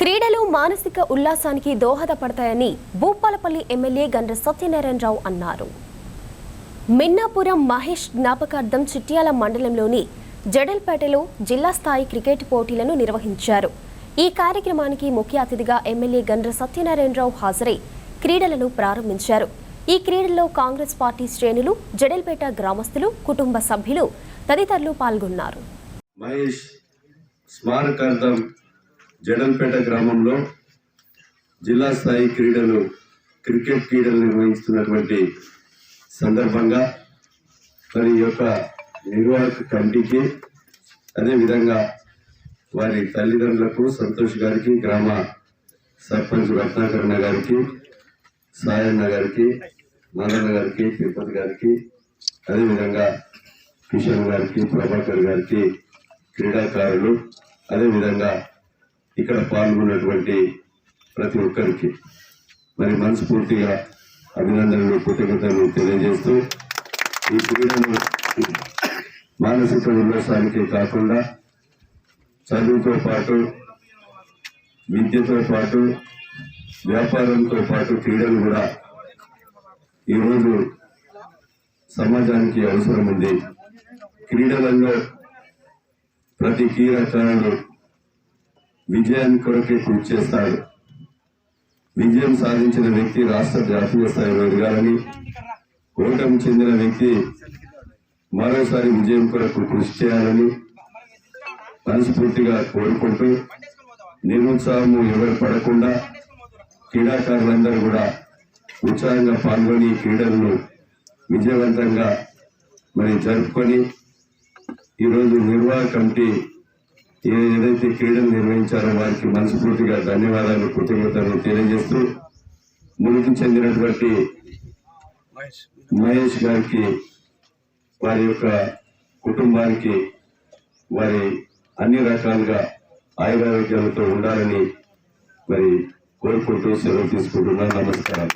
క్రీడలు మానసిక ఉల్లాసానికి దోహదపడతాయని భూపాలపల్లి ఎమ్మెల్యే గండ్ర సత్యనారాయణరావు అన్నారు. మిన్నాపురం మహేష్ జ్ఞాపకార్థం చిట్యాల మండలంలోని జడల్పేటలో జిల్లా స్థాయి క్రికెట్ పోటీలను నిర్వహించారు. ఈ కార్యక్రమానికి ముఖ్య అతిథిగా ఎమ్మెల్యే గండ్ర సత్యనారాయణరావు హాజరై క్రీడలను ప్రారంభించారు. ఈ క్రీడల్లో కాంగ్రెస్ పార్టీ శ్రేణులు, జడల్పేట గ్రామస్తులు, కుటుంబ సభ్యులు తదితరులు పాల్గొన్నారు. మహేష్ స్మారకార్థం జడల్పేట గ్రామంలో జిల్లా స్థాయి క్రికెట్ క్రీడలు నిర్వహిస్తున్నటువంటి సందర్భంగా మరి యొక్క నిర్వాహక కమిటీకి, అదేవిధంగా వారి తల్లిదండ్రులకు సంతోష్ గారికి, గ్రామ సర్పంచ్ రత్నాకరణ గారికి, సాయన్న గారికి, మల్లన్న గారికి, తిరుపతి గారికి, అదేవిధంగా కిషన్ గారికి, ప్రభాకర్ గారికి, క్రీడాకారులు, అదేవిధంగా ఇక్కడ పాల్గొన్నటువంటి ప్రతి ఒక్కరికి మరి మనస్ఫూర్తిగా అభినందనలు, కృతజ్ఞతలు తెలియజేస్తూ ఈ క్రీడను మానసిక ఉల్లాసానికి కాకుండా చదువుతో పాటు, విద్యతో పాటు, వ్యాపారంతో పాటు క్రీడలు కూడా ఈరోజు సమాజానికి అవసరం ఉంది. క్రీడలలో ప్రతి క్రీడాకారుడు విజయాన్ని కొరకే కృషి చేస్తాడు. విజయం సాధించిన వ్యక్తి రాష్ట్ర, జాతీయ స్థాయిలో ఎదగాలని, ఓటమి చెందిన వ్యక్తి మరోసారి విజయం కొరకు కృషి చేయాలని మనస్ఫూర్తిగా కోరుకుంటూ, నిరుత్సాహము ఎవరు పడకుండా క్రీడాకారులందరూ కూడా ఉత్సాహంగా పాల్గొని క్రీడలను విజయవంతంగా మరి జరుపుకొని ఈరోజు నిర్వాహక కమిటీ ఏదైతే క్రీడలు నిర్వహించారో వారికి మనస్ఫూర్తిగా ధన్యవాదాలు, కృతజ్ఞతలు తెలియజేస్తూ మృతి చెందినటువంటి మహేష్ గారికి, వారి యొక్క కుటుంబానికి వారి అన్ని రకాలుగా ఆయురారోగ్యాలతో ఉండాలని మరి కోరుకుంటూ సెలవు తీసుకుంటున్నాను. నమస్కారం.